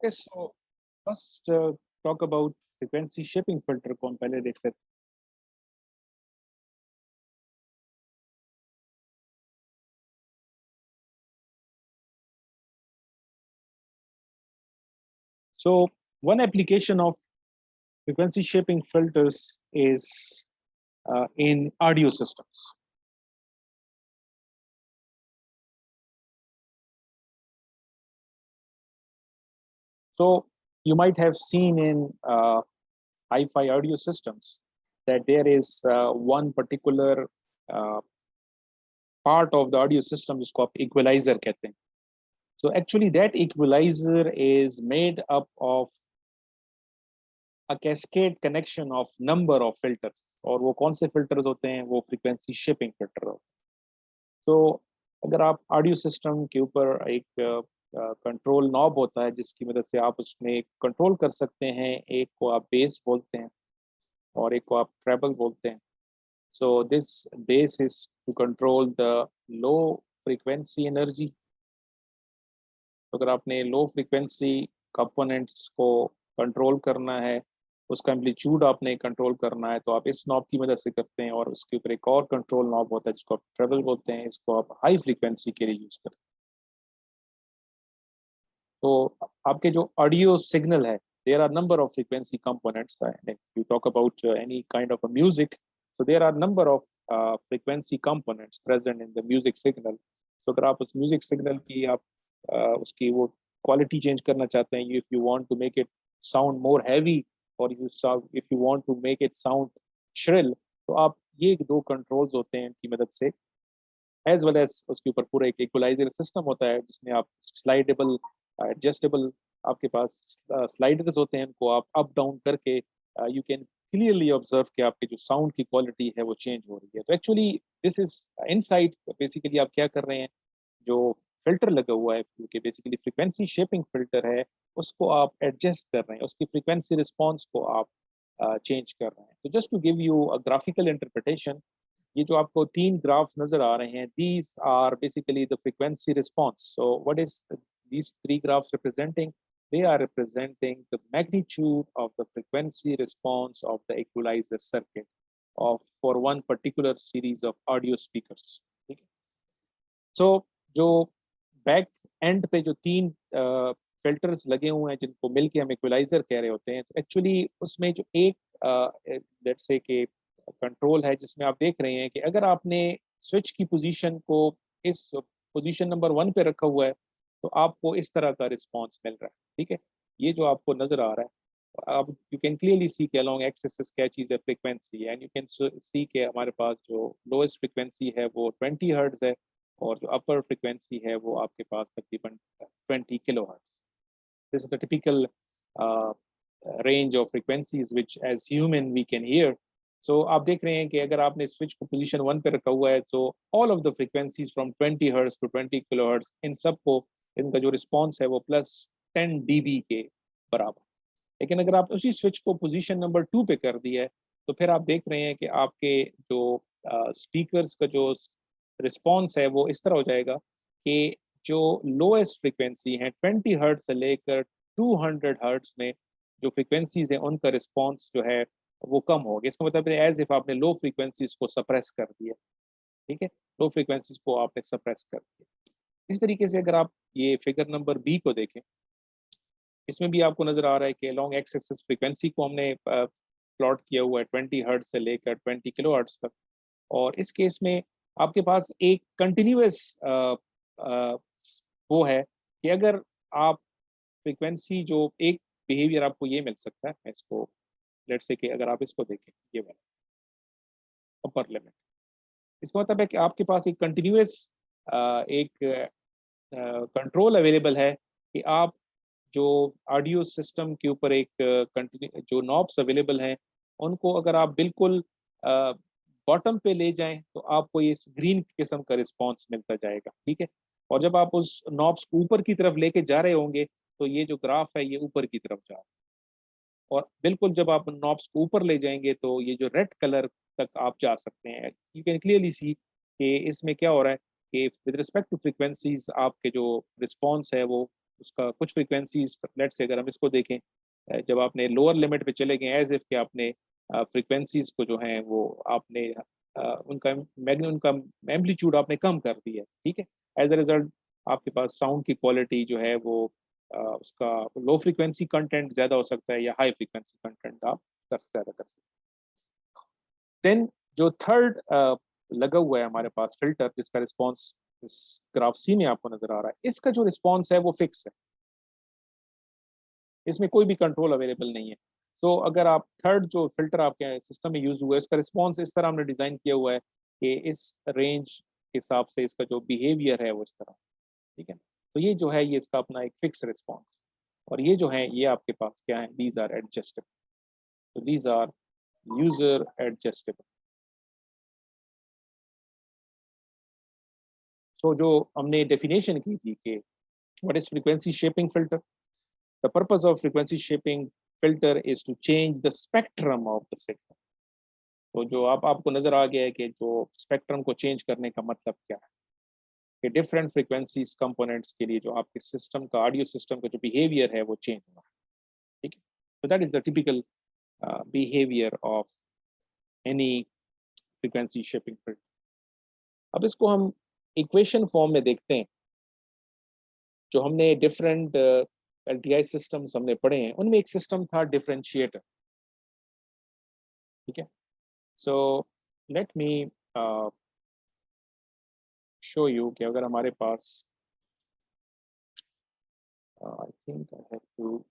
Okay, so first talk about frequency shaping filter को हम पहले देख लेते हैं। So one application of frequency shaping filters is in audio systems. So you might have seen in hi-fi audio systems that there is one particular uh, part of the audio system जिसको आप equalizer कहते हैं. So actually that equalizer is made up of a cascade connection of number of filters. और वो कौन से filters होते हैं? वो frequency shaping filter होते हैं. तो अगर आप ऑडियो सिस्टम के ऊपर एक कंट्रोल नॉब होता है जिसकी मदद से आप उसमें कंट्रोल कर सकते हैं, एक को आप बेस बोलते हैं और एक को आप ट्रेबल बोलते हैं. So this bass is to control the low frequency energy. तो अगर आपने लो फ्रीक्वेंसी कंपोनेंट्स को कंट्रोल करना है, उसका एम्पलीट्यूड आपने कंट्रोल करना है, तो आप इस नॉब की मदद से करते हैं. और उसके ऊपर एक और कंट्रोल नॉब होता है जिसको आप ट्रेबल बोलते हैं, इसको आप हाई फ्रीक्वेंसी के लिए यूज करते हैं. तो आपके जो ऑडियो सिग्नल है, there are number of frequency components. And if you talk about any kind of a music, so there are number of frequency components present in the music signal. So अगर आप उस music signal की आप उसकी वो quality change करना चाहते हैं, if you want to make it sound more heavy or if you want to make it sound shrill, तो आप ये दो controls होते हैं इनकी मदद से, एज वेल एज उसके ऊपर पूरा एक इक्वलाइजर सिस्टम होता है जिसमें आप स्लाइडेबल एडजस्टेबल आपके पास स्लाइडर्स होते हैं, उनको आप अप डाउन करके यू कैन क्लियरली ऑब्जर्व कि आपके जो साउंड की क्वालिटी है वो चेंज हो रही है. तो actually this is insight. Basically आप क्या कर रहे हैं, जो फिल्टर लगा हुआ है जो कि बेसिकली फ्रीक्वेंसी शेपिंग फिल्टर है, उसको आप एडजस्ट कर रहे हैं, उसकी फ्रीक्वेंसी रिस्पॉन्स को आप चेंज कर रहे हैं. तो just to give you a graphical interpretation, ये जो आपको तीन ग्राफ नजर आ रहे हैं, these are basically the frequency response. So what is these three graphs representing? They are representing the magnitude of the frequency response of the equalizer circuit of for one particular series of audio speakers. ठीक है. So जो back and पे जो तीन filters लगे हुए हैं जिनको मिलके हम इक्वलाइजर कह रहे होते हैं, तो एक्चुअली उसमें जो एक लेट्स से कि कंट्रोल है जिसमें आप देख रहे हैं कि अगर आपने स्विच की पोजीशन को इस पोजीशन नंबर 1 पे रखा हुआ है, तो आपको इस तरह का रिस्पांस मिल रहा है. ठीक है, ये जो आपको नजर आ रहा है, अब यू कैन क्लियरली सी के अलोंग एक्स एक्सिस क्या चीज़ है, frequency, and you can see के हमारे पास जो लोएस्ट फ्रीक्वेंसी है वो 20 हर्ट्ज है और जो अपर फ्रीक्वेंसी है वो आपके पास तकरीबन 20 kilo hertz. This is the typical range of frequencies which as human we can hear. So आप देख रहे हैं कि अगर आपने स्विच को पोजीशन 1 पे रखा हुआ है, तो all of the frequencies from 20 hertz to 20 kilohertz, इन सबको इनका जो रिस्पॉन्स है वो प्लस 10 डीबी के बराबर. लेकिन अगर आप उसी स्विच को पोजीशन नंबर 2 पे कर दिया है, तो फिर आप देख रहे हैं कि आपके जो स्पीकर्स का जो रिस्पॉन्स है वो इस तरह हो जाएगा कि जो लोएस्ट फ्रीक्वेंसी है 20 हर्ट्ज से लेकर 200 हर्ट्ज में जो फ्रीक्वेंसीज हैं उनका रिस्पॉन्स जो है वो कम हो गया. इसका मतलब एज इफ आपने लो फ्रीक्वेंसीज को सप्रेस कर दिया. ठीक है, लो फ्रीक्वेंसीज को आपने सप्रेस कर दिया. इस तरीके से अगर आप ये फिगर नंबर बी को देखें, इसमें भी आपको नजर आ रहा है कि लॉन्ग एक्स एक्सिस फ्रीक्वेंसी को हमने प्लॉट किया हुआ है 20 हर्ट्ज से लेकर 20 किलो हर्ट्ज तक. और इस केस में आपके पास एक कंटिन्यूस वो है कि अगर आप फ्रीक्वेंसी जो एक बिहेवियर आपको ये मिल सकता है, मैं इसको लेट्स से कि अगर आप इसको देखें, ये वाला अपर लिमिट, इसका मतलब है कि आपके पास एक कंटिन्यूस एक कंट्रोल अवेलेबल है कि आप जो ऑडियो सिस्टम के ऊपर एक जो नॉब्स अवेलेबल हैं उनको अगर आप बिल्कुल बॉटम पे ले जाएं तो आपको ये ग्रीन किस्म का रिस्पांस मिलता जाएगा. ठीक है, और जब आप उस नॉब्स को ऊपर की तरफ लेके जा रहे होंगे तो ये जो ग्राफ है ये ऊपर की तरफ जा रहा है. और बिल्कुल जब आप नॉब्स को ऊपर ले जाएंगे तो ये जो रेड कलर तक आप जा सकते हैं. यू कैन क्लियरली सी कि इसमें क्या हो रहा है कि विद रिस्पेक्ट टू फ्रीक्वेंसीज आपके जो रिस्पॉन्स है वो उसका कुछ फ्रीक्वेंसीज, लेट्स से अगर हम इसको देखें, जब आपने लोअर लिमिट पे चले गए एज इफ कि आपने फ्रीक्वेंसीज को जो है वो आपने उनका उनका एम्पलीट्यूड आपने कम कर दिया, ठीक है। एज अ रिजल्ट आपके पास साउंड की क्वालिटी जो है वो उसका लो फ्रीक्वेंसी कंटेंट ज्यादा हो सकता है या हाई फ्रीक्वेंसी कंटेंट आप ज्यादा कर सकते हैं। देन जो थर्ड लगा हुआ है हमारे पास फिल्टर, जिसका रिस्पॉन्स इस ग्राफ सी में आपको नजर आ रहा है, इसका जो रिस्पॉन्स है वो फिक्स है, इसमें कोई भी कंट्रोल अवेलेबल नहीं है। तो अगर आप थर्ड जो फिल्टर आपके सिस्टम में यूज हुआ है, इसका रिस्पॉन्स इस तरह हमने डिजाइन किया हुआ है कि इस रेंज के हिसाब से इसका जो बिहेवियर है वो इस तरह, ठीक है। तो ये जो है ये इसका अपना एक फिक्स रिस्पॉन्स, और ये जो है ये आपके पास क्या है, दीज आर एडजस्टेबल, तो दीज आर यूजर एडजस्टेबल। तो जो हमने डेफिनेशन की थी कि what is frequency shaping filter, the purpose of frequency shaping filter is to change the spectrum of the signal। तो जो आपको नजर आ गया है कि जो स्पेक्ट्रम को चेंज करने का मतलब क्या है, कि डिफरेंट फ्रीक्वेंसीज कंपोनेंट्स के लिए जो आपके सिस्टम का, ऑडियो सिस्टम का जो बिहेवियर है वो चेंज हो रहा है, ठीक है। तो that is the typical behaviour of any frequency shaping filter. अब इसको हम इक्वेशन फॉर्म में देखते हैं। जो हमने डिफरेंट एलटीआई सिस्टम्स हमने पढ़े हैं, उनमें एक सिस्टम था डिफरेंशिएटर, ठीक है। So let me show you कि अगर हमारे पास I think I have to,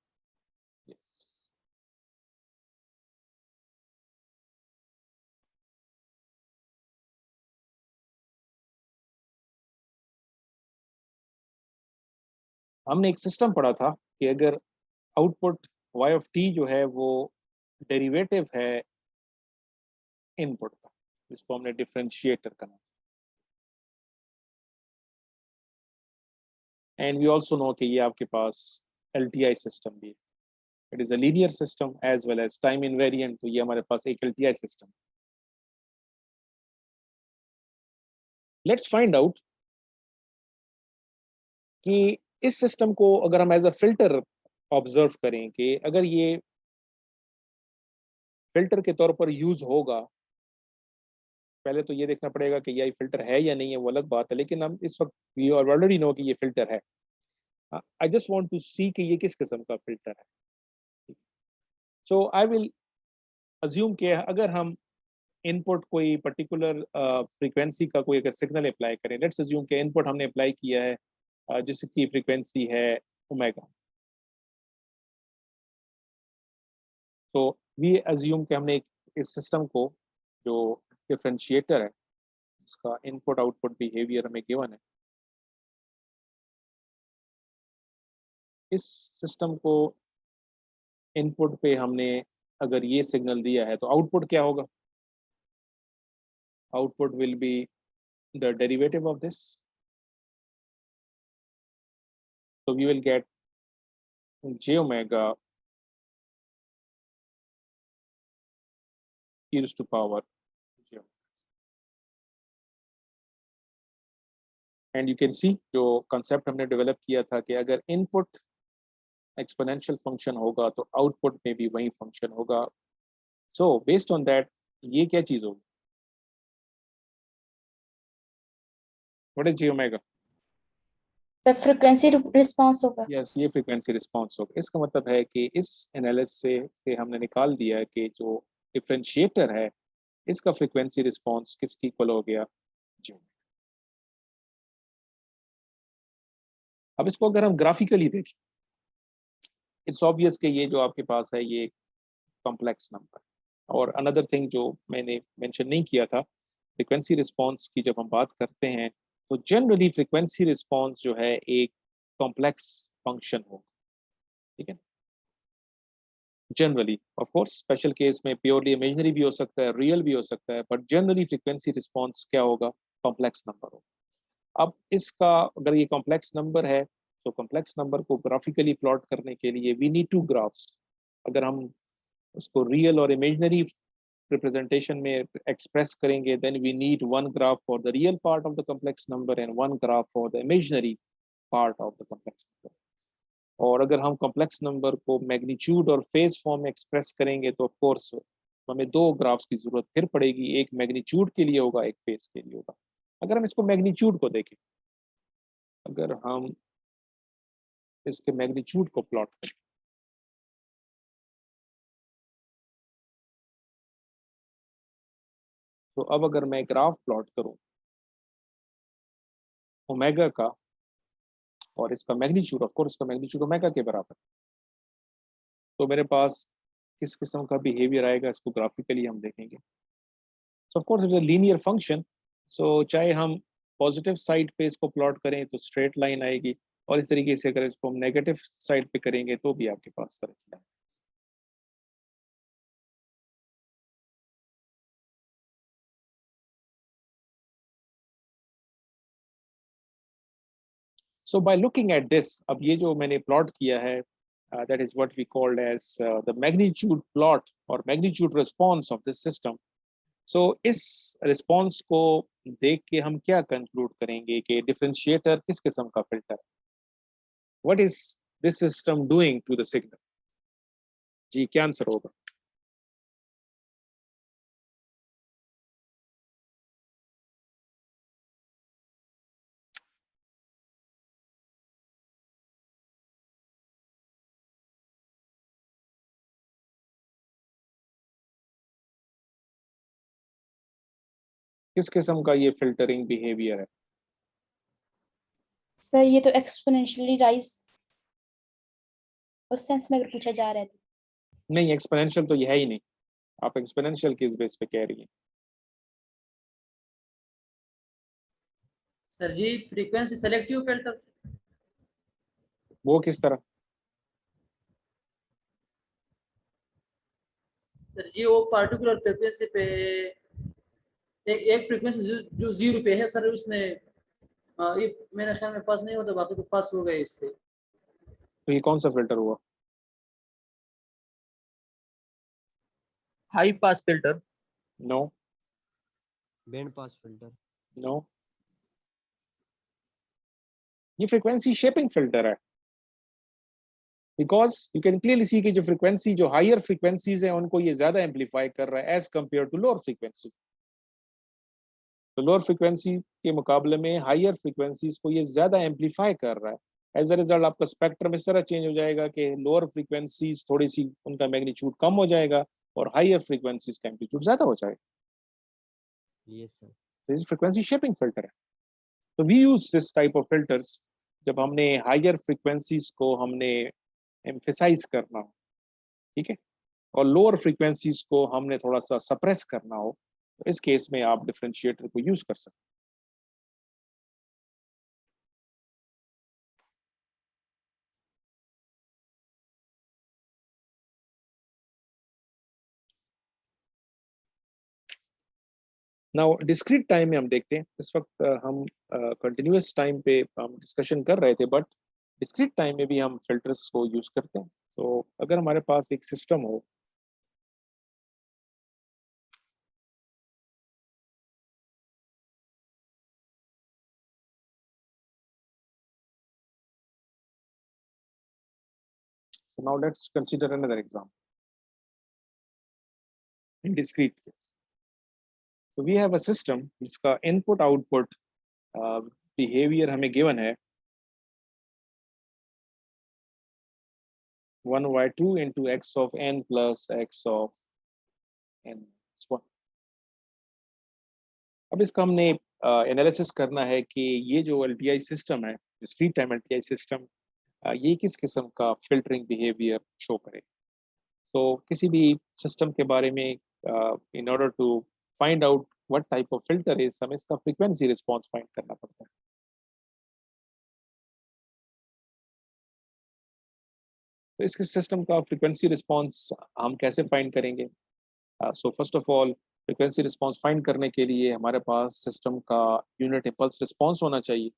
हमने एक सिस्टम पढ़ा था कि अगर आउटपुट y ऑफ t जो है वो डेरिवेटिव है इनपुट का, जिसको हमने डिफरेंशिएटर करना, एंड वी आल्सो नो कि ये आपके पास एलटीआई सिस्टम भी है, it is a linear system as well as time invariant, तो ये हमारे पास एक LTI system. Let's find out कि इस सिस्टम को अगर हम एज अ फिल्टर ऑब्जर्व करें कि अगर ये फिल्टर के तौर पर यूज होगा, पहले तो ये देखना पड़ेगा कि ये फिल्टर है या नहीं है, वो अलग बात है, लेकिन हम इस वक्त वी ऑलरेडी नो कि ये फिल्टर है। आई जस्ट वांट टू सी कि ये किस किस्म का फिल्टर है। सो आई विल अज्यूम कि अगर हम इनपुट कोई पर्टिकुलर फ्रीक्वेंसी का कोई अगर सिग्नल अप्लाई करें, लेट्स अज्यूम कि इनपुट हमने अप्लाई किया है जिसकी फ्रीक्वेंसी है ओमेगा, तो वी अज्यूम कि हमने इस सिस्टम को जो डिफरेंशिएटर है, इसका इनपुट आउटपुट बिहेवियर हमें गिवन है, इस सिस्टम को इनपुट पे हमने अगर ये सिग्नल दिया है तो आउटपुट क्या होगा, output will be the derivative of this, so we will get j omega e raised to power j, and you can see जो concept हमने develop किया था कि अगर input exponential function होगा तो output में भी वही function होगा। so based on that ये क्या चीज होगी, what is j omega? तो फ्रीक्वेंसी रिस्पांस होगा। यस, ये फ्रीक्वेंसी रिस्पांस होगा। इसका मतलब है कि इस एनालिसिस से हमने निकाल दिया है कि जो डिफरेंशिएटर है इसका फ्रीक्वेंसी रिस्पांस किसकी इक्वल हो गया, j। अब इसको अगर हम ग्राफिकली देखें, इट्स ऑब्वियस कि ये जो आपके पास है ये कॉम्प्लेक्स नंबर। और अनदर थिंग जो मैंने मेंशन नहीं किया था, फ्रीक्वेंसी रिस्पांस की जब हम बात करते हैं तो जनरली फ्रीक्वेंसी रिस्पांस जो है एक कॉम्प्लेक्स फंक्शन होगा, ठीक है। Generally of course special case में प्योरली इमेजिनरी भी हो सकता है, रियल भी हो सकता है, बट जनरली फ्रीक्वेंसी रिस्पांस क्या होगा, कॉम्प्लेक्स नंबर होगा। अब इसका अगर ये कॉम्प्लेक्स नंबर है तो कॉम्प्लेक्स नंबर को ग्राफिकली प्लॉट करने के लिए वी नीड टू ग्राफ्स। अगर हम उसको रियल और इमेजिनरी रिप्रेजेंटेशन में एक्सप्रेस करेंगे then we need one graph for the real part of the complex number and one graph for the imaginary part of the complex number. और अगर हम complex number को मैग्नीट्यूड और phase form में express करेंगे तो of course हमें दो ग्राफ्स की जरूरत फिर पड़ेगी, एक मैग्नीट्यूड के लिए होगा, एक फेज के लिए होगा। अगर हम इसको मैग्नीट्यूड को देखें, अगर हम इसके मैग्नीट्यूड को प्लॉट करें, तो अब अगर मैं ग्राफ प्लॉट करूं ओमेगा का और इसका मैग्नीट्यूड, ऑफ कोर्स इसका मैग्नीट्यूड ओमेगा के बराबर, तो मेरे पास किस किस्म का बिहेवियर आएगा इसको ग्राफिकली हम देखेंगे। So of course it's a linear function, so चाहे हम पॉजिटिव साइड पे इसको प्लॉट करें तो स्ट्रेट लाइन आएगी, और इस तरीके से अगर इसको हम नेगेटिव साइड पे करेंगे तो भी आपके पास तरह की line. So by looking at this, अब ये जो मैंने प्लॉट किया है, that is what we called as the magnitude plot or magnitude response of this system. So इस रिस्पॉन्स को देख के हम क्या कंक्लूड करेंगे कि डिफरेंशिएटर किस किस्म का फिल्टर है? What is this system doing to the signal? जी क्या आंसर होगा? किस किस्म का ये फिल्टरिंग बिहेवियर है? सर ये तो एक्सपोनेंशियली राइज उस सेंस में अगर पूछा जा रहा है तो। नहीं, एक्सपोनेंशियल तो ये है ही नहीं। आप एक्सपोनेंशियल किस बेस पे कह रही हैं? सर जी फ्रीक्वेंसी सेलेक्टिव फिल्टर। वो किस तरह? सर जी वो पार्टिकुलर फ्रीक्वेंसी पे एक फ्रीक्वेंसी जो 0 पे है सर, उसने ये मेरे ख्याल में पास नहीं होता, बाकी तो पास हो गए इससे। तो ये कौन सा फिल्टर हुआ? High pass filter, no band pass filter. No, ये फ्रीक्वेंसी शेपिंग फिल्टर है। Because you can clearly see कि जो फ्रीक्वेंसी, जो हायर फ्रीक्वेंसीज है उनको ये ज्यादा एम्पलीफाई कर रहा है as compared to lower frequency. तो लोअर फ्रीक्वेंसी के मुकाबले में हायर फ्रीक्वेंसीज को ये ज्यादा एम्पलीफाई कर रहा है। एज अ रिजल्ट आपका स्पेक्ट्रम इस तरह चेंज हो जाएगा कि लोअर फ्रीक्वेंसीज थोड़ी सी उनका मैग्नीट्यूड कम हो जाएगा और हायर फ्रीक्वेंसीज का एम्पलीट्यूड ज्यादा हो जाएगा। Yes sir. तो इस फ्रीक्वेंसी शेपिंग फिल्टर है। तो we use this type of filters जब हमने हायर फ्रीक्वेंसीज को हमने एम्फेसाइज करना हो, ठीक है, और लोअर फ्रीक्वेंसीज को हमने थोड़ा सा सप्रेस करना हो, तो इस केस में आप डिफरेंशिएटर को यूज कर सकते हैं। नाउ डिस्क्रीट टाइम में हम देखते हैं, इस वक्त हम कंटिन्यूअस टाइम पे हम डिस्कशन कर रहे थे, बट डिस्क्रीट टाइम में भी हम फिल्टर्स को यूज करते हैं। तो अगर हमारे पास एक सिस्टम हो, so now let's consider another example in discrete case. So we have a system जिसका इनपुट आउटपुट बिहेवियर हमें गिवन है 1/2 into x of n plus x of n minus 1। अब इसका हमने एनालिसिस करना है कि ये जो एलटीआई सिस्टम है, डिस्क्रीट टाइम एलटीआई सिस्टम, ये किस किस्म का फिल्टरिंग बिहेवियर शो करे। तो किसी भी सिस्टम के बारे में in order to find out what type of filter is, हमें इसका फ्रीक्वेंसी रिस्पांस फाइंड करना पड़ता है। तो इस सिस्टम का फ्रीक्वेंसी रिस्पांस हम कैसे फाइंड करेंगे? So first of all frequency response find करने के लिए हमारे पास सिस्टम का यूनिट इम्पल्स रिस्पांस होना चाहिए।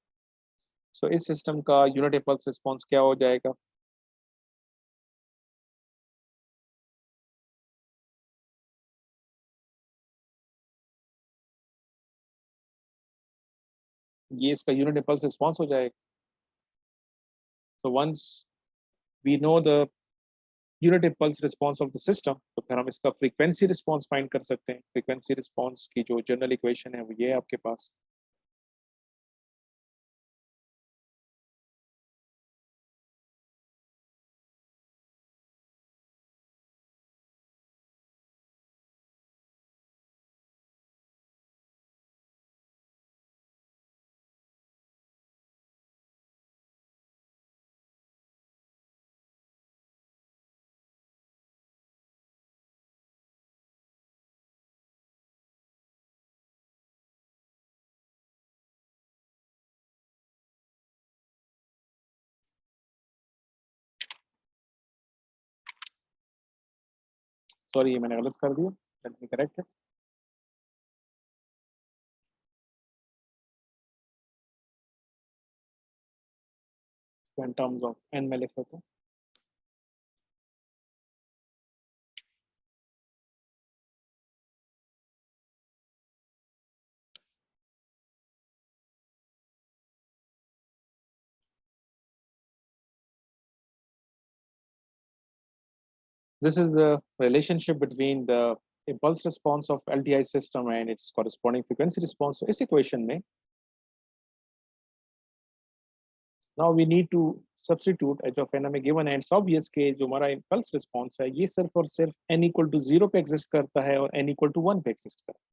सो इस सिस्टम का यूनिट इम्पल्स रिस्पांस क्या हो जाएगा? ये इसका यूनिट इम्पल्स रिस्पांस हो जाएगा। तो once we know the unit impulse response of the system, तो फिर हम इसका frequency response find कर सकते हैं. Frequency response की जो general equation है वो ये है आपके पास. Sorry, ये मैंने गलत कर दिया. Let me correct it. In terms of n में लिख लेते हैं. This is the relationship between the impulse response of LTI system and its corresponding frequency response. So इस equation में now we need to substitute h of n हमें given है. It's obvious कि जो हमारा impulse response है ये सिर्फ और सिर्फ n equal to 0 पे exist करता है और n equal to 1 पे exist करता है.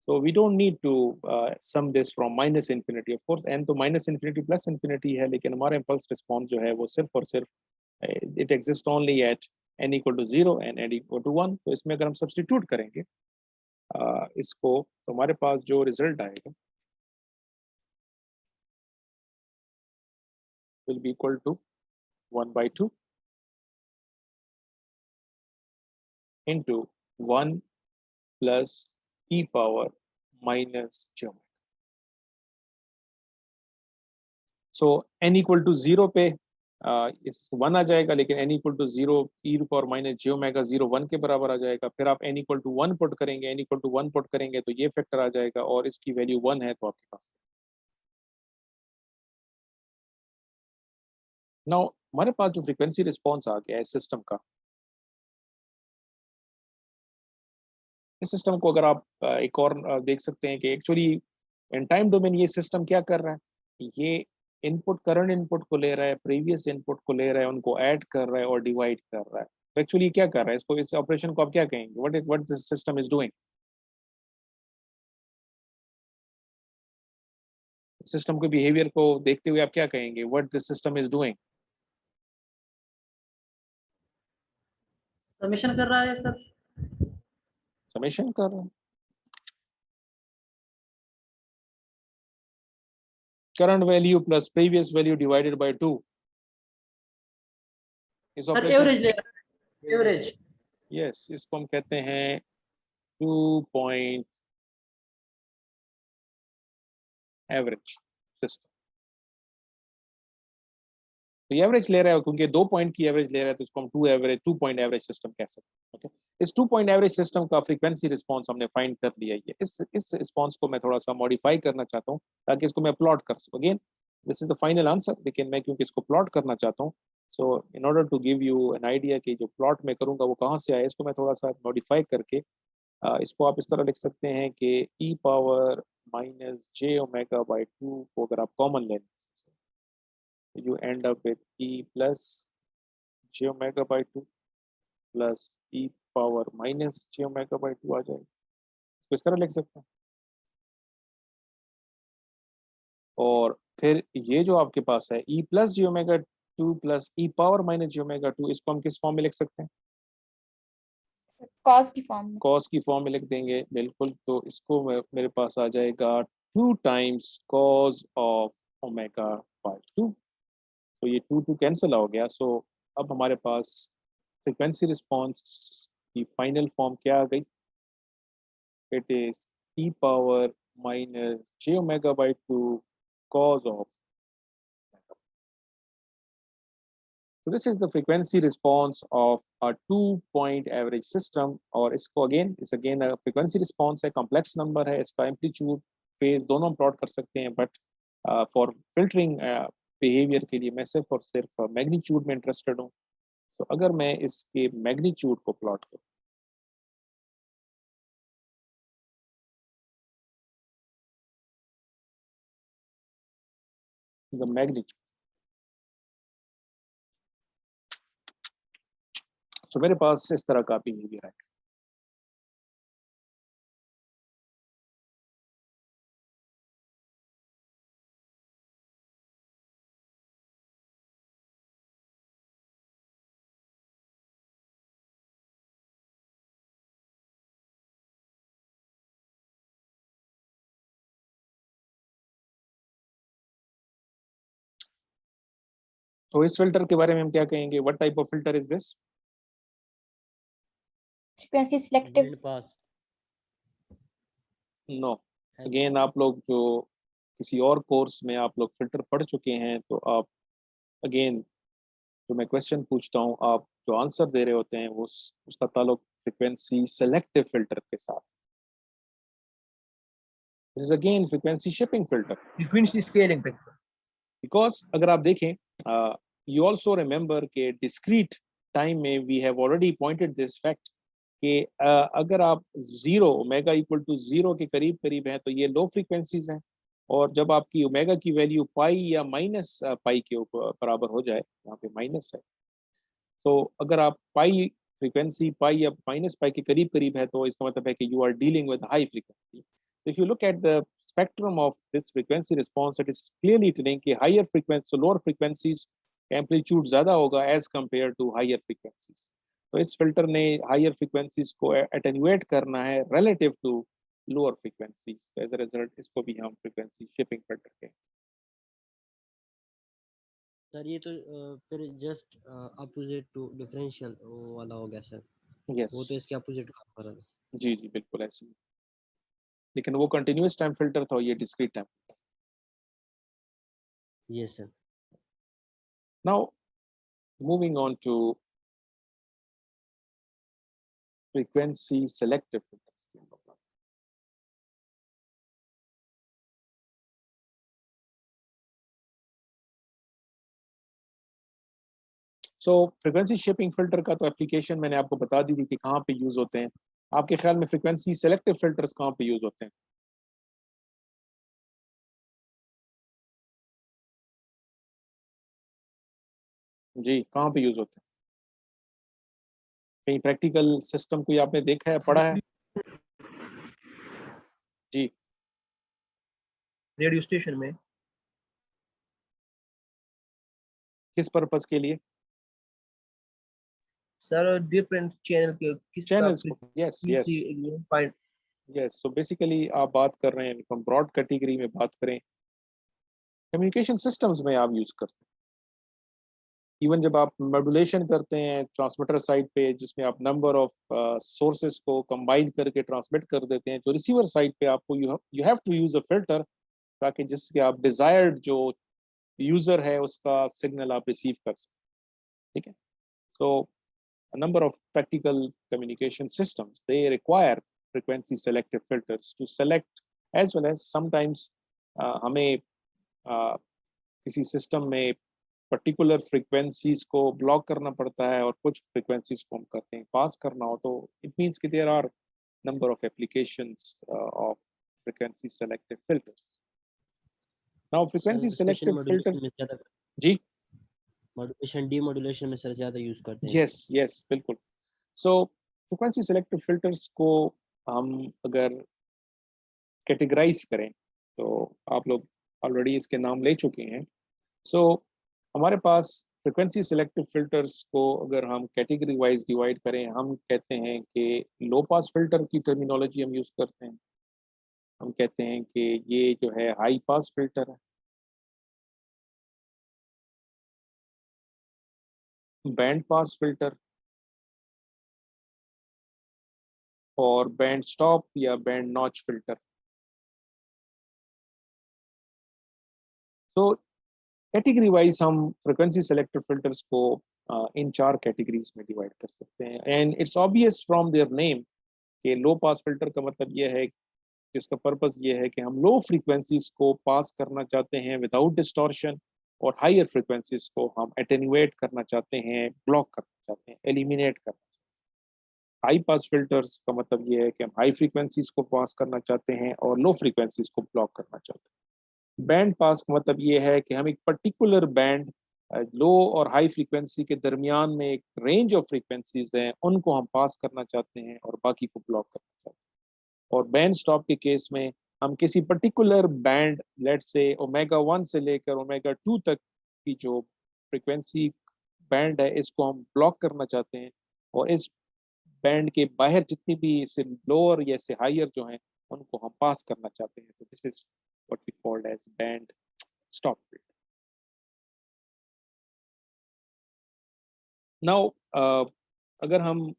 So we don't need to sum this from minus infinity. Of course n तो minus infinity plus infinity है, लेकिन हमारा impulse response जो है वो सिर्फ और सिर्फ it exists only at n equal to 0 and n equal to 1. तो इसमें अगर हम substitute करेंगे इसको, तो हमारे पास जो result आएगा will be equal to 1 by 2 into 1 plus e power minus j omega. So n equal to 0 पे इस 1 आ जाएगा, लेकिन n equal to 0 e power minus j omega 0 1 के बराबर आ जाएगा. फिर आप n equal to 1 पुट करेंगे, n equal to 1 पुट करेंगे तो ये फैक्टर आ जाएगा और इसकी वैल्यू 1 है तो आपके पास. नाउ हमारे पास जो फ्रीक्वेंसी रिस्पॉन्स आ गया है सिस्टम का, इस सिस्टम को अगर आप एक और देख सकते हैं कि एक्चुअली इन टाइम डोमेन ये सिस्टम क्या कर रहा है, ये इनपुट करंट इनपुट को ले रहा है, प्रीवियस इनपुट को ले रहा है, उनको ऐड कर रहा है और डिवाइड कर रहा है. तो एक्चुअली क्या कर रहा है, इसको इस ऑपरेशन को आप क्या कहेंगे, what this system is doing? System के बिहेवियर को देखते हुए आप क्या कहेंगे, what this system is doing? Summation कर रहा है सर. समेशन कर रहा है. Current value plus previous value divided by 2. इस सर ऑपरेशन एवरेज ले रहा है, एवरेज. यस, इसको हम कहते हैं 2 पॉइंट एवरेज सिस्टम. तो ये एवरेज ले रहा है क्योंकि 2 पॉइंट की एवरेज ले रहा है, तो इसको हम 2 पॉइंट एवरेज सिस्टम कह सकते हैं. ओके, इस 2 पॉइंट एवरेज सिस्टम का फ्रीक्वेंसी रिस्पांस हमने फाइंड कर लिया है. इस रिस्पांस को मैं थोड़ा सा मॉडिफाई करना चाहता हूं ताकि इसको मैं प्लॉट कर सकूं. Again this is the final answer, लेकिन मैं क्योंकि इसको प्लॉट करना चाहता हूं, so in order to give you an idea कि जो प्लॉट मैं करूंगा वो कहां से आए, इसको मैं थोड़ा सा मॉडिफाई करके इसको आप इस तरह लिख सकते हैं कि e power minus j omega by 2 को अगर आप कॉमन लें, you end up with e plus j omega by 2 plus e power minus j omega by 2 आ जाएगा. तो इस तरह लिख सकते हैं. और फिर ये जो आपके पास है e plus j omega 2 plus e power minus j omega 2, इसको हम किस फॉर्म में लिख सकते हैं? कॉस की फॉर्म में. कॉस की फॉर्म में लिख देंगे, बिल्कुल. तो इसको मेरे पास आ जाएगा 2 times cos of omega by 2. तो ये 2 कैंसिल हो गया. सो अब हमारे पास फ्रीक्वेंसी रिस्पांस की फाइनल फॉर्म क्या आ गई? It is e power minus j omega by 2 cos of. So this is the frequency response of a 2-point average system. और इसको again a frequency response है, complex number है, इसका amplitude phase दोनों plot कर सकते हैं, but for filtering बिहेवियर के लिए मैं सिर्फ और सिर्फ मैग्नीट्यूड में इंटरेस्टेड हूँ। तो अगर मैं इसके मैग्नीट्यूड को प्लॉट करूँ, द मैग्नीट्यूड, तो मेरे पास इस तरह का बिहेवियर है। तो इस फिल्टर के बारे में हम क्या कहेंगे? What type of filter is this? Frequency selective. Band pass no, again आप लोग जो किसी और कोर्स में आप लोग फिल्टर पढ़ चुके हैं, तो आप अगेन जो मैं क्वेश्चन पूछता हूँ, आप जो आंसर दे रहे होते हैं वो उसका ताल्लुक फ्रीक्वेंसी सेलेक्टिव फिल्टर के साथ। This is again frequency shaping filter, frequency scaling filter. Because अगर आप देखें, यू ऑल्सो रिमेंबर के डिस्क्रीट टाइम में we have already pointed this fact कि अगर आप 0 ओमेगा इक्वल टू 0 के करीब करीब हैं तो ये लो फ्रीक्वेंसीज हैं, और जब आपकी ओमेगा की वैल्यू पाई या माइनस पाई के ऊपर बराबर हो जाए, यहाँ पे माइनस है, तो अगर आप पाई फ्रीक्वेंसी पाई या माइनस पाई के करीब करीब है तो इसका मतलब है कि you are dealing with high frequency. If you look at the spectrum of this frequency response, it is clearly telling कि higher frequency, so lower frequencies का amplitude ज़्यादा होगा as compared to higher frequencies। तो इस filter ने higher frequencies को attenuate करना है relative to lower frequencies। As a result इसको भी हम फ्रीक्वेंसी शिपिंग फिल्टर कहें। सर। ये तो फिर जस्ट अपोजिट टू डिफरेंशियल वाला हो गया सर। यस, वो तो इसके अपोजिट काम कर रहा है। जी जी बिल्कुल ऐसे ही। लेकिन वो कंटिन्यूअस टाइम फिल्टर था, ये discrete time. Yes sir. Now moving on to frequency selective filters। So frequency shaping filter का तो एप्लीकेशन मैंने आपको बता दी थी कि कहाँ पे यूज होते हैं। आपके ख्याल में फ्रीक्वेंसी सेलेक्टिव फिल्टर्स कहाँ पे यूज होते हैं? जी, कहाँ पे यूज होते हैं? कहीं प्रैक्टिकल सिस्टम कोई आपने देखा है, पढ़ा है? जी, रेडियो स्टेशन में किस पर्पस के लिए? सर डिफरेंट चैनल के किस चैनल्स को, yes yes point. Yes. So basically आप बात कर रहे हैं, हम ब्रॉड कैटेगरी में बात करें, कम्युनिकेशन सिस्टम्स में आप यूज करते हैं। इवन जब आप मॉड्यूलेशन करते हैं ट्रांसमीटर साइड पे, जिसमें आप नंबर ऑफ सोर्सेस को कंबाइन करके ट्रांसमिट कर देते हैं, तो रिसीवर साइड पे आपको you have to use a filter, ताकि जिसके आप डिजायर्ड जो यूजर है उसका सिग्नल आप रिसीव कर सकें। ठीक है, सो a number of practical communication systems, they require frequency selective filters to select, as well as sometimes हमें किसी सिस्टम में पर्टिकुलर फ्रीक्वेंसीज को ब्लॉक करना पड़ता है और कुछ फ्रीक्वेंसीज को हम करते हैं पास करना हो, तो इट मीन्स कि there are number of applications of frequency selective filters. Now frequency selective filters, जी मॉड्यूलेशन डीमॉड्यूलेशन में सर ज्यादा यूज करते हैं। यस यस बिल्कुल। सो फ्रीक्वेंसी सेलेक्टिव फिल्टर्स को हम अगर कैटेगराइज करें, तो आप लोग ऑलरेडी इसके नाम ले चुके हैं। सो हमारे पास फ्रीक्वेंसी सेलेक्टिव फिल्टर्स को अगर हम कैटेगरी वाइज डिवाइड करें, हम कहते हैं कि लो पास फिल्टर की टर्मिनोलॉजी हम यूज करते हैं। हम कहते हैं कि ये जो है हाई पास फिल्टर है, बैंड पास फिल्टर, और बैंड स्टॉप या बैंड नॉच फिल्टर। तो कैटेगरी वाइज हम फ्रीक्वेंसी सेलेक्टिव फिल्टर्स को इन 4 कैटेगरीज में डिवाइड कर सकते हैं। And it's obvious from their name कि लो पास फिल्टर का मतलब ये है, जिसका पर्पस ये है कि हम लो फ्रीक्वेंसीज को पास करना चाहते हैं विदाउट डिस्टॉर्शन, और हायर फ्रिक्वेंसीज को हम एटेन्यूएट करना चाहते हैं, ब्लॉक करना चाहते हैं, एलिमिनेट करना चाहते हैं। हाई पास फिल्टर्स का मतलब ये है कि हम हाई फ्रीक्वेंसीज को पास करना चाहते हैं और लो फ्रीक्वेंसीज को ब्लॉक करना चाहते हैं। बैंड पास का मतलब ये है कि हम एक पर्टिकुलर बैंड लो और हाई फ्रीक्वेंसी के दरमियान में एक रेंज ऑफ फ्रीक्वेंसीज हैं, उनको हम पास करना चाहते हैं और बाकी को ब्लॉक करना चाहते हैं। और बैंड स्टॉप के केस में हम किसी पर्टिकुलर बैंड, लेट से ओमेगा 1 से लेकर ओमेगा 2 तक की जो फ्रीक्वेंसी बैंड है, इसको हम ब्लॉक करना चाहते हैं और इस बैंड के बाहर जितनी भी इससे लोअर या इससे हायर जो हैं उनको हम पास करना चाहते हैं। तो this is what we called as band stop filter. Now अगर हम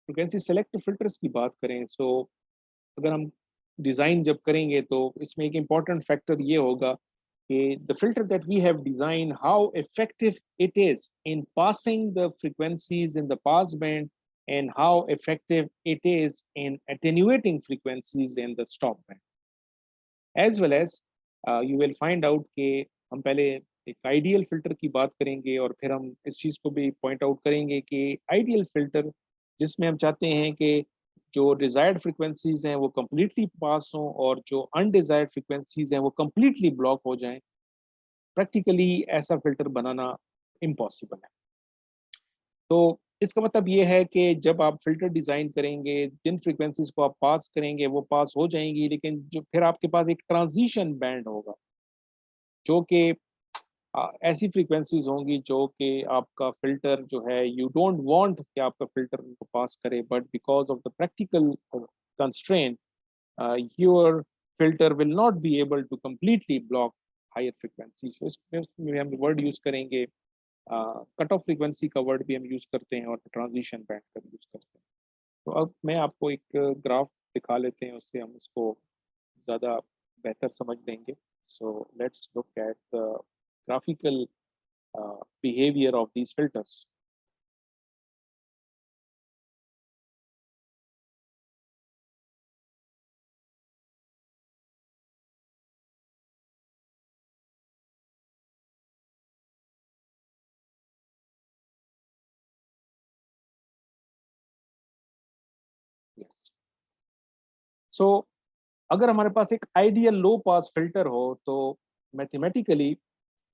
फ्रीक्वेंसी सेलेक्टिव फिल्टर्स की बात करें, सो अगर हम डिज़ाइन जब करेंगे तो इसमें एक इम्पॉर्टेंट फैक्टर ये होगा कि the filter that we have design, how effective it is in passing the frequencies in the pass band and how effective it is in attenuating frequencies in the stop band. As well as you will find out कि हम पहले एक ideal filter की बात करेंगे और फिर हम इस चीज़ को भी पॉइंट आउट करेंगे कि आइडियल फिल्टर जिसमें हम चाहते हैं कि जो डिजायर्ड फ्रिक्वेंसीज हैं वो कम्प्लीटली पास हों और जो अनडिजायर्ड फ्रिक्वेंसीज हैं वो कम्प्लीटली ब्लॉक हो जाएं। प्रैक्टिकली ऐसा फिल्टर बनाना इम्पॉसिबल है। तो इसका मतलब ये है कि जब आप फिल्टर डिजाइन करेंगे, जिन फ्रिक्वेंसीज को आप पास करेंगे वो पास हो जाएंगी, लेकिन जो फिर आपके पास एक ट्रांजिशन बैंड होगा जो कि ऐसी फ्रीक्वेंसीज होंगी जो कि आपका फिल्टर जो है, यू डोंट वांट कि आपका फिल्टर उनको पास करे, but because of the practical constraint your filter will not be able to completely block higher frequencies. इसमें हम वर्ड यूज करेंगे, कट ऑफ फ्रीक्वेंसी का वर्ड भी हम यूज करते हैं और ट्रांजिशन बैंड का भी यूज करते हैं। तो अब मैं आपको एक ग्राफ दिखा लेते हैं, उससे हम इसको ज़्यादा बेहतर समझ लेंगे। So let's look at the graphical behavior of these filters. Yes. So अगर हमारे पास एक आइडियल लो पास फिल्टर हो तो मैथमेटिकली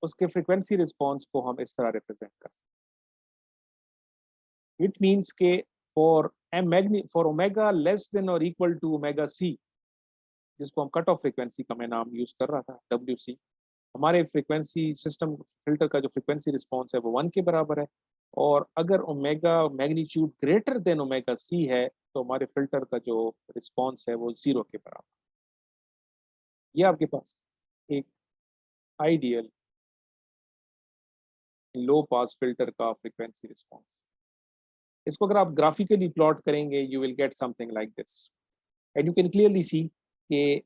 उसके फ्रीक्वेंसी रिस्पॉन्स को हम इस तरह रिप्रेजेंट कर सकते हैं। इट मीन्स के फॉर ओमेगा लेस देन और इक्वल टू ओमेगा सी, जिसको हम कट ऑफ फ्रीक्वेंसी का मैं नाम यूज कर रहा था WC, हमारे फ्रीक्वेंसी सिस्टम फिल्टर का जो फ्रीक्वेंसी रिस्पॉन्स है वो 1 के बराबर है। और अगर omega magnitude greater than omega C है तो हमारे फिल्टर का जो रिस्पॉन्स है वो 0 के बराबर। ये आपके पास एक आइडियल लो पास फिल्टर का फ्रीक्वेंसी रिस्पॉन्स। इसको अगर आप ग्राफिकली प्लॉट करेंगे you will get something like this, and you can clearly see कि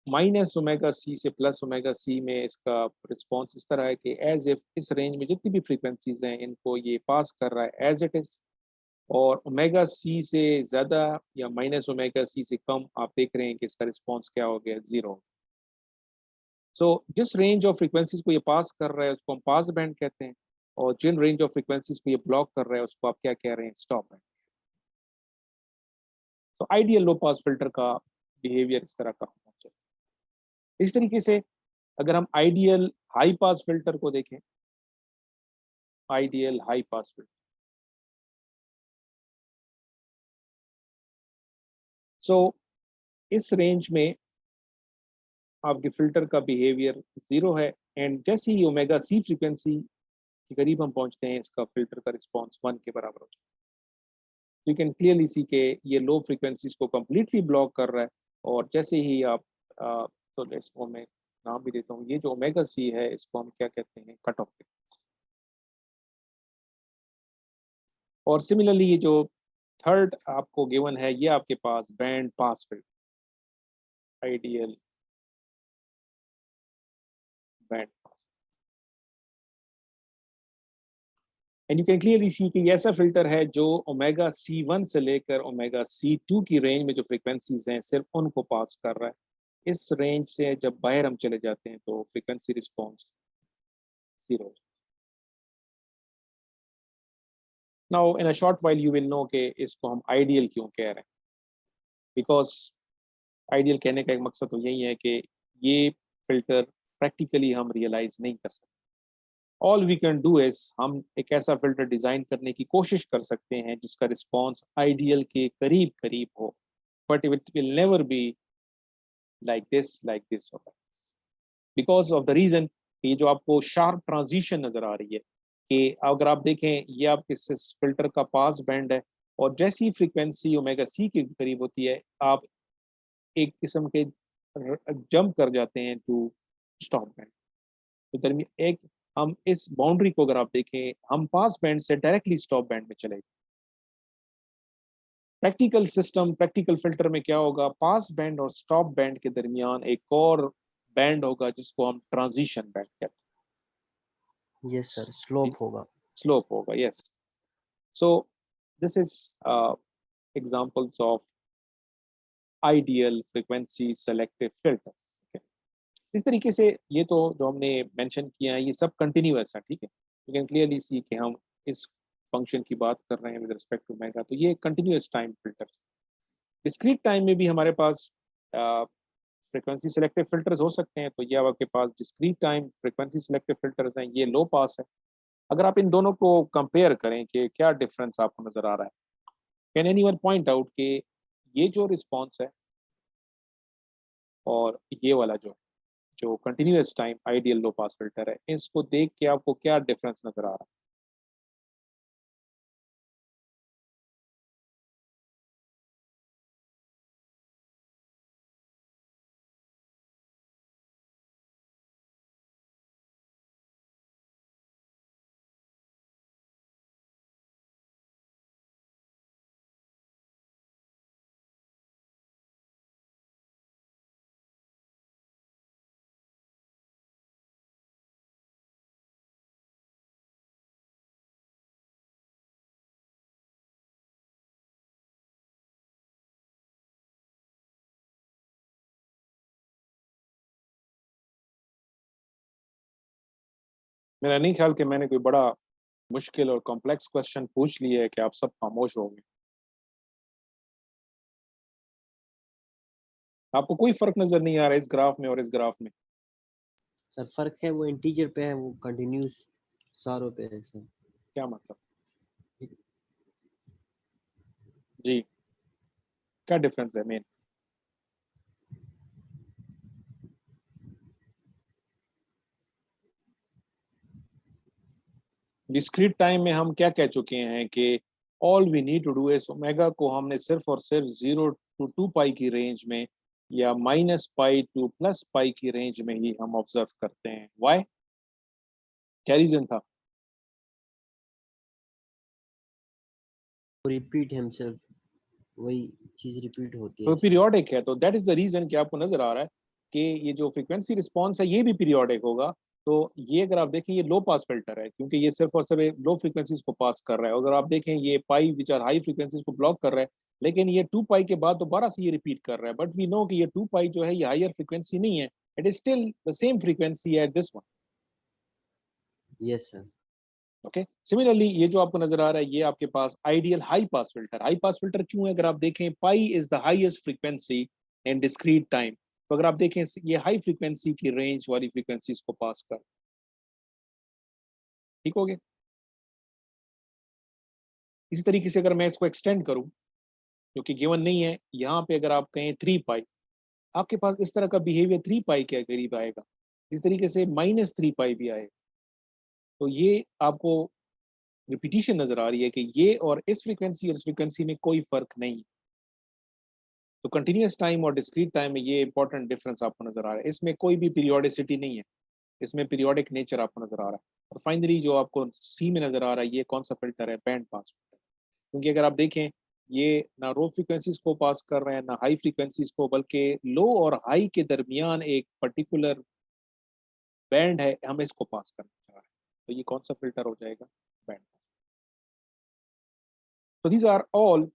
माइनस ओमेगा सी से प्लस ओमेगा सी में इसका रिस्पॉन्स इस तरह है कि एज इफ इस रेंज में जितनी भी फ्रीक्वेंसीज हैं इनको ये पास कर रहा है एज इट इज, और ओमेगा सी से ज़्यादा या माइनस ओमेगा सी से कम आप देख रहे हैं कि इसका रिस्पॉन्स क्या हो गया, 0। सो जिस रेंज ऑफ फ्रीक्वेंसीज को ये पास कर रहा है उसको हम पास बैंड कहते हैं, और जिन रेंज ऑफ फ्रीक्वेंसीज को ये ब्लॉक कर रहा है उसको आप क्या कह रहे हैं, स्टॉप बैंड। तो आइडियल लो पास फिल्टर का बिहेवियर इस तरह का होना चाहिए। इस तरीके से अगर हम आइडियल हाई पास फिल्टर को देखें, आइडियल हाई पास फिल्टर, सो इस रेंज में आपके फिल्टर का बिहेवियर 0 है, एंड जैसे ही ओमेगा सी फ्रीक्वेंसी के करीब हम पहुंचते हैं इसका फिल्टर का रिस्पॉन्स 1 के बराबर हो जाता है। यू कैन क्लियरली सी के ये लो फ्रीक्वेंसीज को कम्प्लीटली ब्लॉक कर रहा है, और जैसे ही आप तो इसको मैं नाम भी देता हूँ, ये जो ओमेगा सी है इसको हम क्या कहते हैं, कट ऑफ फ्रीक्वेंसी। और सिमिलरली ये जो थर्ड आपको गिवन है ये आपके pass band pass filter, ideal band pass, and you can clearly see कि ये ऐसा फिल्टर है जो ओमेगा C1 से लेकर ओमेगा C2 की रेंज में जो फ्रीक्वेंसीज हैं सिर्फ उनको पास कर रहा है, इस रेंज से जब बाहर हम चले जाते हैं तो frequency response 0। Now in a short while you will know कि इसको हम आइडियल क्यों कह रहे हैं, बिकॉज आइडियल कहने का एक मकसद तो यही है कि ये फिल्टर प्रैक्टिकली हम रियलाइज नहीं कर सकते। All we can do is हम एक ऐसा फिल्टर डिजाइन करने की कोशिश कर सकते हैं जिसका रिस्पॉन्स आइडियल के करीब करीब हो, but it will never be like this or like because of the reason ये जो आपको शार्प ट्रांजिशन नजर आ रही है कि अगर आप देखें ये आपके फिल्टर का पास बैंड है और जैसी फ्रीक्वेंसी ओमेगा सी के करीब होती है आप एक किस्म के जंप कर जाते हैं टू स्टॉप बैंड। तो दरमियान एक हम इस बाउंड्री को अगर आप देखें हम पास बैंड से डायरेक्टली स्टॉप बैंड में चले गए। प्रैक्टिकल सिस्टम प्रैक्टिकल फिल्टर में क्या होगा, पास बैंड और स्टॉप बैंड के दरमियान एक और बैंड होगा जिसको हम ट्रांजिशन बैंड कहते हैं। यस सर, स्लोप होगा। स्लोप होगा, yes. So this is examples of ideal frequency selective filters. इस तरीके से ये तो जो हमने मेंशन किया है ये सब कंटिन्यूअस है, ठीक है। यू कैन क्लियरली सी कि हम इस फंक्शन की बात कर रहे हैं विद रिस्पेक्ट टू ओमेगा, तो ये continuous time filters. Discrete time में भी हमारे पास फ्रीक्वेंसी सेलेक्टिव फिल्टर्स हो सकते हैं, तो ये आपके पास discrete time frequency selective filters हैं, ये लो पास है। अगर आप इन दोनों को कंपेयर करें कि क्या डिफरेंस आपको नजर आ रहा है, कैन एनीवन पॉइंट आउट कि ये जो रिस्पॉन्स है और ये वाला जो continuous time ideal low pass filter है, इसको देख के आपको क्या डिफरेंस नजर आ रहा है? मेरा नहीं ख्याल कि मैंने कोई बड़ा मुश्किल और कॉम्प्लेक्स क्वेश्चन पूछ लिया है कि आप सब खामोश हो गए। आपको कोई फर्क नजर नहीं आ रहा है इस ग्राफ में और इस ग्राफ में? सर फर्क है, वो इंटीजर पे है, वो कंटिन्यूस सारों पे है सर। क्या मतलब? जी, क्या डिफरेंस है मेन? डिस्क्रीट टाइम में हम क्या कह चुके हैं कि all we need to do is omega को हमने सिर्फ और सिर्फ 0 to 2 पाई की रेंज में या -पाई टू +पाई की रेंज में ही हम ऑब्जर्व करते हैं। व्हाई? क्या रीजन था? रिपीट हिमसेल्फ, वही चीज रिपीट होती तो है। पीरियोडिक है, तो दैट इज द रीजन कि आपको नजर आ रहा है कि ये जो फ्रीक्वेंसी रिस्पॉन्स है ये भी पीरियोडिक होगा। तो ये अगर आप देखें ये लो पास फिल्टर है क्योंकि ये सिर्फ और सिर्फ लो फ्रीक्वेंसीज को पास कर रहा है। अगर आप देखें ये पाई विच आर हाई फ्रीक्वेंसीज को ब्लॉक कर रहा है, लेकिन ये 2 पाई के बाद दोबारा से ये रिपीट कर रहा है। बट वी नो कि ये 2 पाई जो है ये हायर फ्रीक्वेंसी नहीं है, it is still the same frequency at this one. Yes sir. Okay, similarly ये जो आपको नजर आ रहा है ये आपके पास ideal high pass filter. High pass filter क्यों है? अगर आप देखें pi is the highest frequency in discrete time, तो अगर आप देखें ये हाई फ्रीक्वेंसी की रेंज वाली फ्रीक्वेंसीज को पास कर, ठीक हो गया। इसी तरीके से अगर मैं इसको एक्सटेंड करूं जो कि गिवन नहीं है, यहाँ पे अगर आप कहें 3 पाई, आपके पास इस तरह का बिहेवियर 3 पाई के करीब आएगा। इस तरीके से -3 पाई भी आएगा। तो ये आपको रिपीटिशन नजर आ रही है कि ये और इस फ्रीक्वेंसी और इस फ्रीक्वेंसी में कोई फर्क नहीं। तो कंटिन्यूअस टाइम और डिस्क्रीट टाइम में ये इंपॉर्टेंट डिफरेंस आपको नजर आ रहा है। इसमें कोई भी पीरियोडिसिटी नहीं है, इसमें पीरियोडिक नेचर आपको नजर आ रहा है। और फाइनली जो आपको सी में नजर आ रहा है ये कौन सा फिल्टर है? Band pass filter. क्योंकि अगर आप देखें ये ना लो फ्रीक्वेंसीज को पास कर रहे हैं ना हाई फ्रीक्वेंसीज को, बल्कि लो और हाई के दरमियान एक पर्टिकुलर बैंड है, हम इसको पास करना चाह रहे हैं। तो ये कौन सा फिल्टर हो जाएगा? बैंड। तो these are all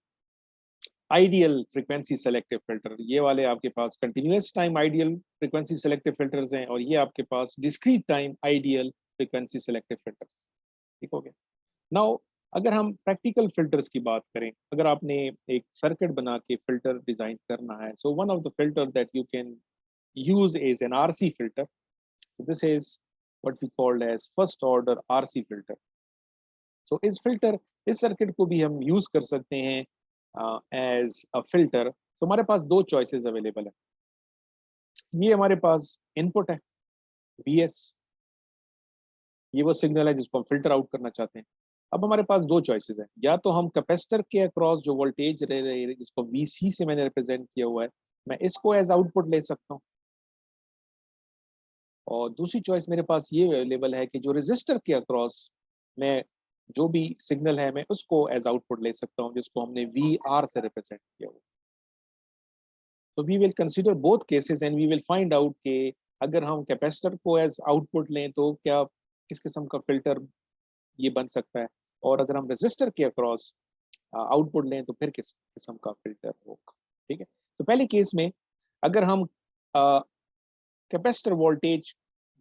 ideal frequency selective filter, ये वाले आपके पास continuous time ideal frequency selective filters हैं, और ये आपके पास discrete time ideal frequency selective filters. ठीक हो गया। नाउ अगर हम प्रैक्टिकल फिल्टर्स की बात करें, अगर आपने एक सर्किट बना के फिल्टर डिजाइन करना है, so one of the filter that you can use is an RC filter. So this is what we called as first order RC filter. So इस सर्किट को भी हम यूज कर सकते हैं एज अ फिल्टर। तो हमारे पास दो चॉइसेस अवेलेबल है। ये हमारे पास इनपुट है VS, ये वो सिग्नल है जिसको हम फिल्टर आउट करना चाहते हैं। अब हमारे पास दो चॉइसेस हैं, या तो हम कैपेसिटर के अक्रॉस जो वोल्टेज रह रही है जिसको VC से मैंने रिप्रेजेंट किया हुआ है, मैं इसको एज आउटपुट ले सकता हूँ, और दूसरी चॉइस मेरे पास ये अवेलेबल है कि जो रजिस्टर के अक्रॉस मैं जो भी सिग्नल है मैं उसको एज आउटपुट ले सकता हूँ, जिसको हमने VR से रिप्रेजेंट किया हुआ। तो we will consider both cases and we will find out कि अगर हम कैपेसिटर को एज आउटपुट लें तो क्या किस किस्म का फिल्टर ये बन सकता है, और अगर हम रजिस्टर के अक्रॉस आउटपुट लें तो फिर किस किस्म का फिल्टर होगा। ठीक है। तो पहले केस में अगर हम कैपेसिटर वोल्टेज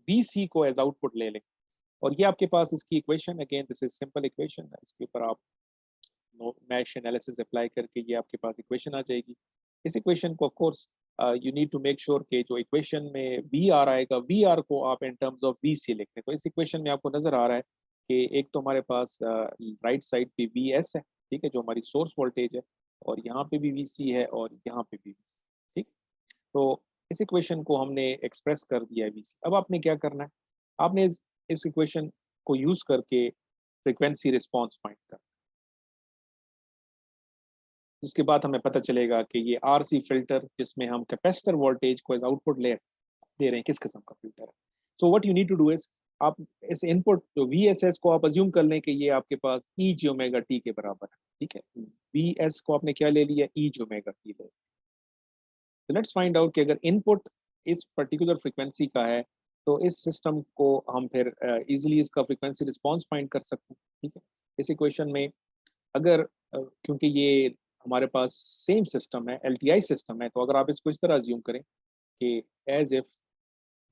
VC को एज आउटपुट ले लें, और ये आपके पास इसकी equation, again this is simple equation, इसके ऊपर आप मैश एनालिसिस अप्लाई करके ये आपके पास इक्वेशन आ जाएगी। इस इक्वेशन को of course you need to make sure कि जो इक्वेशन में VR आएगा, VR को आप इन टर्म्स ऑफ VC लिख लें। तो इस इक्वेशन में आपको नजर आ रहा है कि एक तो हमारे पास राइट साइड पे VS है, ठीक है, जो हमारी सोर्स वोल्टेज है, और यहाँ पे भी VC है और यहाँ पे भी VC। ठीक, तो इस इक्वेशन को हमने एक्सप्रेस कर दिया है VC। अब आपने क्या करना है, आपने इस इक्वेशन को यूज करके फ्रीक्वेंसी रिस्पॉन्स फाइंड करना, जिसके बाद हमें पता चलेगा कि ये RC फिल्टर जिसमें हम कैपेसिटर वोल्टेज को एज आउटपुट दे रहे हैं किस किस्म का फिल्टर है। So what you need to do is, आप इस इनपुट जो VSS को आप अज्यूम कर लें कि ये आपके पास E j ओमेगा t के बराबर है। ठीक है, VS को आपने क्या ले लिया, E j ओमेगा t ले। तो लेट्स फाइंड आउट कि अगर इनपुट इस पर्टिकुलर फ्रीक्वेंसी का है तो इस सिस्टम को हम फिर इजीली इसका फ्रीक्वेंसी रिस्पांस फाइंड कर सकते हैं। ठीक है, इस इक्वेशन में अगर क्योंकि ये हमारे पास सेम सिस्टम है, LTI सिस्टम है, तो अगर आप इसको इस तरह अज्यूम करें कि एज इफ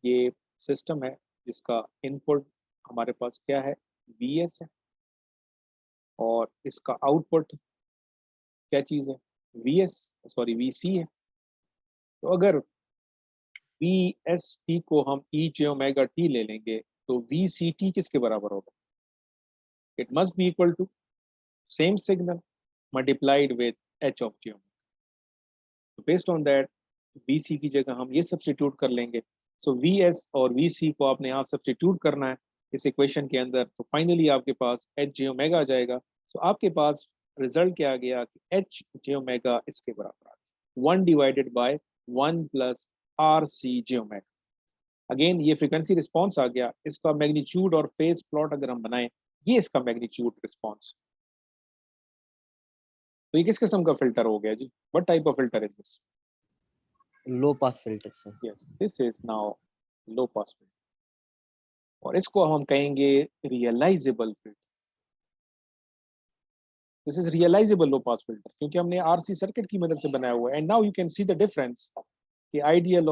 ये सिस्टम है जिसका इनपुट हमारे पास क्या है, VS है, और इसका आउटपुट क्या चीज़ है, VC है। तो अगर VST को हम E j ओमेगा t ले लेंगे तो VCT किसके बराबर होगा, it must be equal to same signal multiplied with H of j omega. तो बेस्ड ऑन दैट VC की जगह हम ये सब्स्टिट्यूट कर लेंगे। सो VS और VC को आपने यहाँ सब्स्टिट्यूट करना है इस इक्वेशन के अंदर, तो फाइनली आपके पास H j ओमेगा आ जाएगा। तो आपके पास रिजल्ट क्या आ गया कि H j ओमेगा इसके बराबर आ गया, 1 divided by 1 plus RC j omega. Again ये फ्रीक्वेंसी रिस्पॉन्स आ गया, इसका मैग्नीट्यूड और फेज प्लॉट अगर हम बनाएं, ये इसका मैग्नीट्यूड रिस्पॉन्स। तो ये किस किस्म का फिल्टर हो गया जी, what type of filter is this? Low pass filter sir. Yes, this is now low pass filter, और इसको हम कहेंगे realisable filter. This is realisable low pass filter क्योंकि हमने RC सर्किट की मदद से बनाया हुआ है। And now you can see the difference कि आइडियल